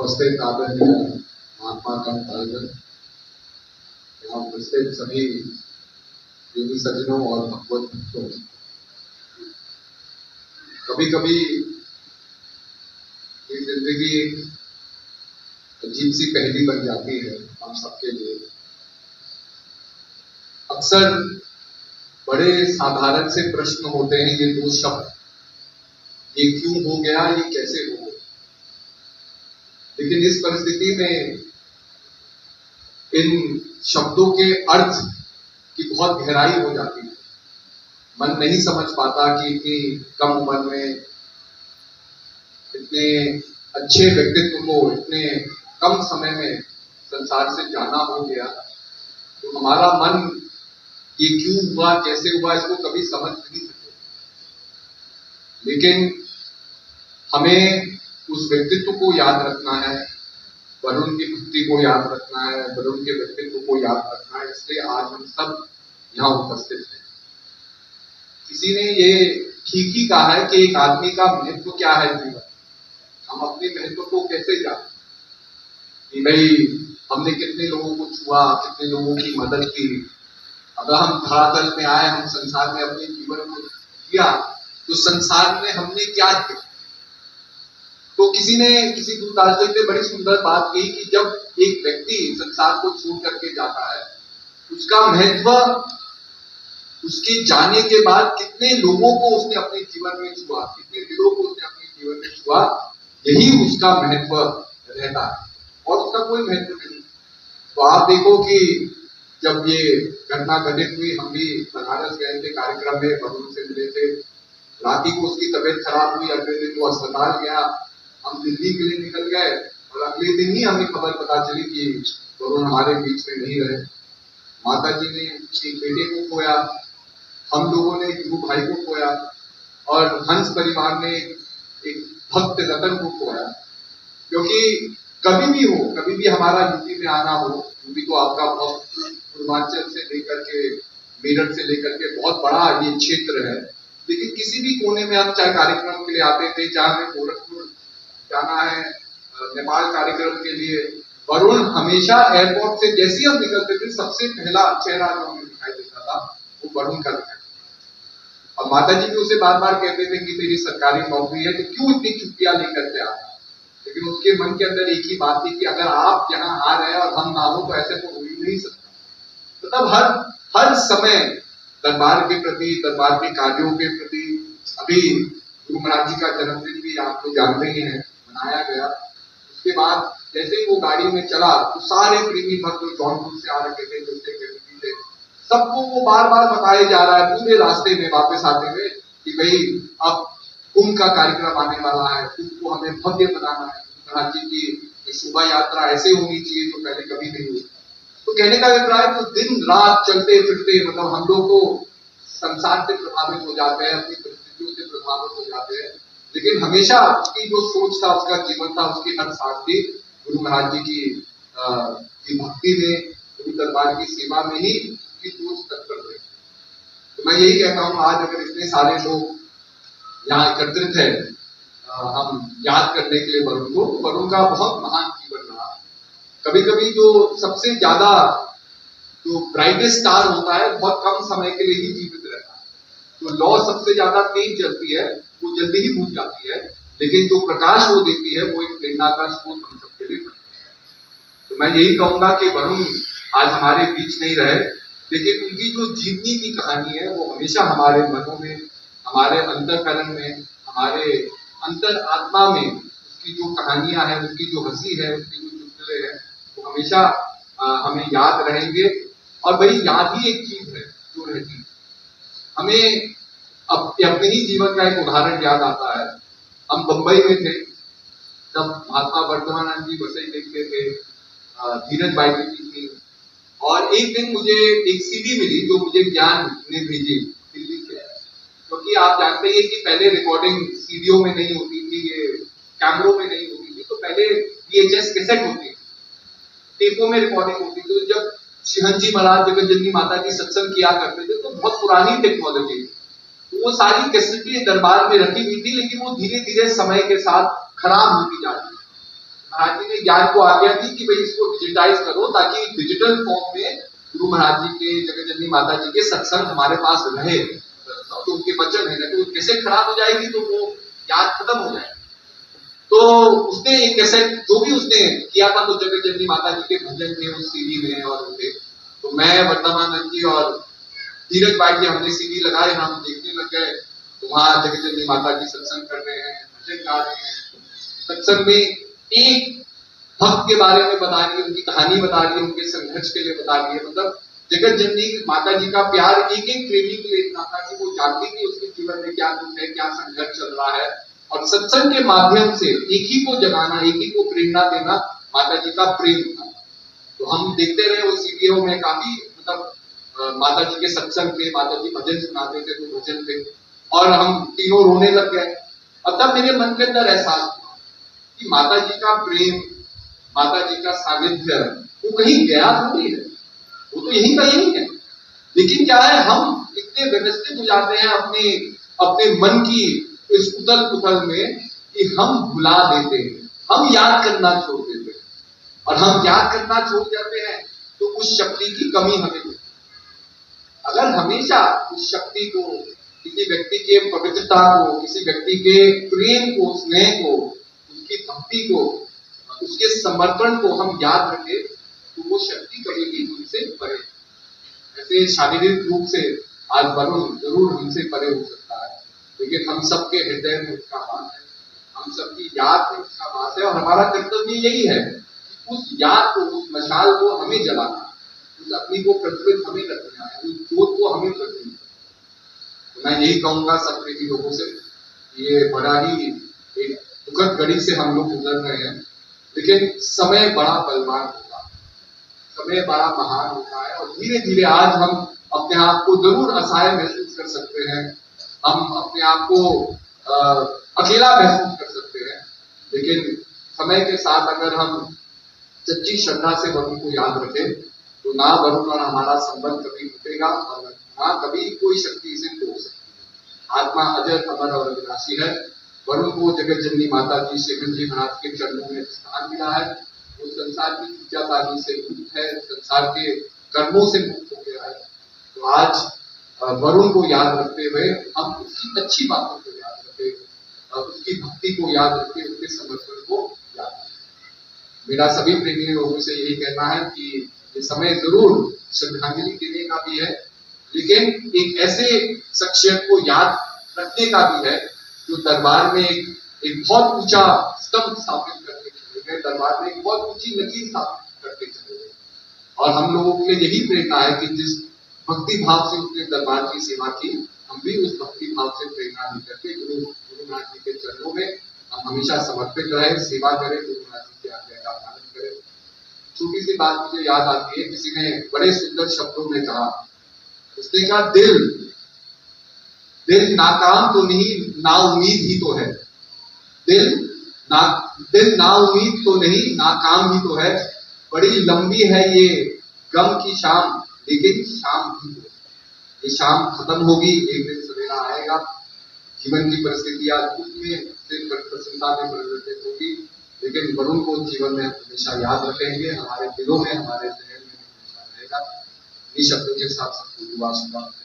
उपस्थित आदरणीय महात्मा कंतालगढ़, यहाँ उपस्थित सभी योगी सज्जनों और भगवत भक्तों, कभी कभी ये जिंदगी एक अजीब सी पहेली बन जाती है हम सबके लिए। अक्सर बड़े साधारण से प्रश्न होते हैं, ये दो शब्द, ये क्यों हो गया, ये कैसे हो गया। लेकिन इस परिस्थिति में इन शब्दों के अर्थ की बहुत गहराई हो जाती है। मन नहीं समझ पाता कि इतनी कम उम्र में इतने अच्छे व्यक्तित्व को इतने कम समय में संसार से जाना हो गया। तो हमारा मन ये क्यों हुआ, कैसे हुआ, इसको कभी समझ नहीं सके। लेकिन हमें उस व्यक्तित्व को याद रखना है, वरुण की भक्ति को याद रखना है, वरुण के व्यक्तित्व को याद रखना है। इसलिए आज हम सब यहाँ उपस्थित हैं। किसी ने ये ठीक ही कहा है कि एक आदमी का महत्व क्या है जीवन। हम अपने महत्व को कैसे जाने कि भाई हमने कितने लोगों को छुआ, कितने लोगों की मदद की। अगर हम धरातल में आए, हम संसार में अपने जीवन को किया, तो संसार में हमने क्या किया। तो किसी दूरदर्शी ने बड़ी सुंदर बात कही कि जब एक व्यक्ति संसार को छोड़ करके जाता है, उसका महत्व उसके जाने के बाद कितने लोगों को उसने अपने जीवन में छुआ, कितने दिलों को उसने अपने जीवन में छुआ, यही उसका महत्व रहता है और उसका कोई महत्व नहीं। तो आप देखो कि जब ये घटना घटित हुई, हम भी बनारस गए थे कार्यक्रम में, वरुण से मिले थे। रात को उसकी तबीयत खराब हुई, अगले दिन वो अस्पताल गया, हम दिल्ली के लिए निकल गए और अगले दिन ही हमें खबर पता चली कि वरुण हमारे बीच में नहीं रहे। माता जी ने एक बेटे को खोया, हम लोगों ने एक भाई को खोया और हंस परिवार ने एक भक्त रतन को खोया। क्योंकि कभी भी हो, कभी भी हमारा यूपी में आना हो, यूपी तो आपका बहुत पूर्वांचल से लेकर के मेरठ से लेकर के बहुत बड़ा ये क्षेत्र है। लेकिन किसी भी कोने में हम चाहे कार्यक्रम के लिए आते थे, चाहे हमें गोरखपुर जाना है, नेपाल कार्यक्रम के लिए, वरुण हमेशा एयरपोर्ट से जैसे ही हम निकलते थे, सबसे पहला चेहरा जो हमें दिखाई देता था वो वरुण का दिखाई। और माता जी भी उसे बार बार कहते थे कि तेरी सरकारी नौकरी है तो क्यों इतनी छुट्टियां लेकर के आ रहा है। लेकिन उसके मन के अंदर एक ही बात थी कि अगर आप यहाँ आ रहे हैं और हम ना हो तो ऐसे तो हो ही नहीं सकता। मतलब हर समय दरबार के प्रति, दरबार के कार्यों के प्रति, अभी गुरु महाराज जी का जन्मदिन भी आप लोग जानते ही हैं, मनाया गया। उसके बाद जैसे ही वो गाड़ी में चला तो सारे प्रेमी भक्त जो जौनपुर से आ रखे थे, जो थे, सबको वो बार बार बताया जा रहा है पूरे रास्ते में वापस आते हुए कि भाई अब कुंभ का कार्यक्रम आने वाला है, कुंभ को हमें भव्य बनाना है। महाराज जी की शोभा यात्रा ऐसे होनी चाहिए जो पहले कभी नहीं हुई। तो कहने का अभिप्राय, तो दिन रात चलते फिरते मतलब हम लोग को संसार से प्रभावित हो जाते हैं, अपनी परिस्थितियों से प्रभावित हो जाते हैं। लेकिन हमेशा उसकी जो सोच था, उसका जीवन था, उसकी हर साथ थी गुरु महाराज जी की भक्ति में, गुरु दरबार की सेवा में ही उसकी सोच तत्पर रही। तो मैं यही कहता हूँ, आज अगर इतने सारे लोग यहाँ एकत्रित है, हम याद करने के लिए वरुण को, वरुण का बहुत महान जीवन रहा। कभी कभी जो सबसे ज्यादा जो ब्राइटेस्ट स्टार होता है, बहुत कम समय के लिए ही जीवित रहता है। तो लौ सबसे ज्यादा तेज जलती है, वो जल्दी ही बुझ जाती है, लेकिन जो प्रकाश वो देती है वो एक प्रेरणा का स्रोत हम सबके लिए बनती है। तो मैं यही कहूंगा कि वरुण आज हमारे बीच नहीं रहे, लेकिन उनकी जो जीवनी की कहानी है वो हमेशा हमारे मनों में, हमारे अंतःकरण में, हमारे अंतर आत्मा में उसकी जो कहानियां हैं, उसकी जो हंसी है, उसकी जो चुटकुले हैं, वो हमेशा हमें याद रहेंगे। और वही याद ही एक चीज है जो रहती है। हमें अपने ही जीवन का एक उदाहरण याद आता है। हम बंबई में थे, तब महात्मा वर्धमानंद जी वसई देखते थे, धीरज भाई की थी, और एक दिन मुझे एक सीडी मिली जो मुझे ज्ञान ने भेजी दिल्ली से। क्योंकि आप जानते हैं कि पहले रिकॉर्डिंग सीडीओ में नहीं होती थी, ये कैमरों में नहीं होती थी, तो पहले VHS कैसेट होती थी, टेपों में रिकॉर्डिंग होती थी। तो जब शिवजी महाराज जगत जननी माता की सत्संग किया करते थे तो बहुत पुरानी टेक्नोलॉजी थी, तो वो सारी कैसेटें दरबार में रखी हुई थी, लेकिन वो धीरे धीरे समय के साथ खराब होती जा रही थी। महाराज जी ने ज्ञान को आज्ञा दी कि भाई इसको डिजिटाइज करो ताकि डिजिटल फॉर्म में गुरु महाराज जी के, जगतजननी माता जी के सत्संग हमारे पास रहे, तो उनके वचन है, तो कैसे खराब हो जाएगी तो वो याद खत्म हो जाएगी। तो उसने एक कैसेट जो भी उसने किया था तो जगतजननी माता जी के भजन थे उस सीडी में और थे। तो मैं, वर्तमानंद जी और धीरज भाई जी हमने सीडी लगाए, हम देखने लग गए। तो वहां जगतजननी माता जी सत्संग कर रहे हैं, भजन गा रहे हैं। सत्संग में एक भक्त के बारे में बता रही है, उनकी कहानी बता रही है, उनके संघर्ष के लिए बता रही है। मतलब जगतजननी माता जी का प्यार एक एक प्रेमी के लिए इतना था कि वो जानती थी उसके जीवन में क्या दुख है, क्या संघर्ष चल रहा है, और सत्संग के माध्यम से एक ही को जगाना, एक ही को प्रेरणा देना माता जी का प्रेम था। तो हम देखते रहे उस सीडीओ में काफी मतलब माता जी के सत्संग थे, माता जी भजन सुनाते थे, तो भजन थे, और हम तीनों रोने लग गए। और तब मेरे मन के अंदर एहसास हुआ कि माता जी का प्रेम, माता जी का सानिध्य वो कहीं गया थोड़ी है, वो तो यहीं का यही है। लेकिन क्या है, हम इतने व्यवस्थित हो जाते हैं अपने अपने मन की इस उथल पुथल में कि हम भुला देते हैं, हम याद करना छोड़ देते हैं। और हम याद करना छोड़ जाते हैं तो उस शक्ति की कमी हमें होती है। अगर हमेशा उस शक्ति को, किसी व्यक्ति के पवित्रता को, किसी व्यक्ति के प्रेम को, स्नेह को, उसकी भक्ति को, उसके समर्पण को हम याद रखें तो वो शक्ति कभी भी हमसे परे। ऐसे शारीरिक रूप से आज वरुण जरूर हमसे परे हो सकता है, लेकिन हम सबके हृदय में उसका वास है, हम सबकी याद में उसका वास है। और हमारा कर्तव्य यही है कि उस याद को, उस मशाल को हमें जलाना, उस अग्नि को प्रज्वलित हमें रखना है, उस जोत को हमें प्रज्वलित। तो मैं यही कहूंगा सब प्रेमी लोगों से, ये बड़ा ही एक दुखद घड़ी से हम लोग गुजर रहे हैं, लेकिन समय बड़ा बलवान होगा, समय बड़ा महान होता है। और धीरे धीरे आज हम अपने आप को जरूर असहाय महसूस कर सकते हैं, हम अपने आप को अकेला महसूस कर सकते हैं, लेकिन समय के साथ अगर हम सच्ची श्रद्धा से वरुण को याद रखें तो ना वरुण और हमारा संबंध कभी टूटेगा और ना कभी कोई शक्ति इसे तोड़ सकती है। आत्मा अजर, अमर और अविनाशी है। वरुण को जगतजननी माता जी, शेखर जी महाराज के चरणों में स्थान मिला है। वो संसार की खींचातानी से मुक्त है, संसार के कर्मों से मुक्त हो गया है। तो आज वरुण को याद रखते हुए हम उसकी अच्छी बातों को याद रखें, उसकी भक्ति को याद रखें, उसके समर्पण को याद रखें। मेरा सभी प्रेमी लोगों से यही कहना है कि ये समय जरूर श्रद्धांजलि देने का भी है, लेकिन एक ऐसे शख्सियत को याद रखने का भी है जो दरबार में एक बहुत ऊंचा स्तंभ स्थापित करके चले गए, दरबार में एक बहुत ऊंची लकीर स्थापित करके चले गए। और हम लोगों के लिए यही प्रेरणा है कि जिस भक्ति भाव से उसने दरबार की सेवा की, हम भी उस भक्ति भाव से प्रेरणा लेकर के गुरु महाराज जी के चरणों में हम हमेशा समर्पित रहे, सेवा करें, गुरु महाराज जी की आज्ञा का पालन करें। छोटी सी बात मुझे याद आती है, किसी ने बड़े सुंदर शब्दों में कहा, उसने कहा दिल नाकाम तो नहीं, नाउम्मीद ही तो है। दिल नाउम्मीद तो नहीं, नाकाम ही तो है। बड़ी लंबी है ये गम की शाम, लेकिन शाम भी हो। ये शाम खत्म होगी, एक दिन सवेरा आएगा, जीवन की परिस्थितियां उसमें से प्रसन्नता में परिवर्तित होगी, लेकिन वरुण को जीवन में हमेशा याद रखेंगे, हमारे दिलों में, हमारे जहन में हमेशा रहेगा। इस शब्दों के साथ सबको दुआ शुभकामनाएं।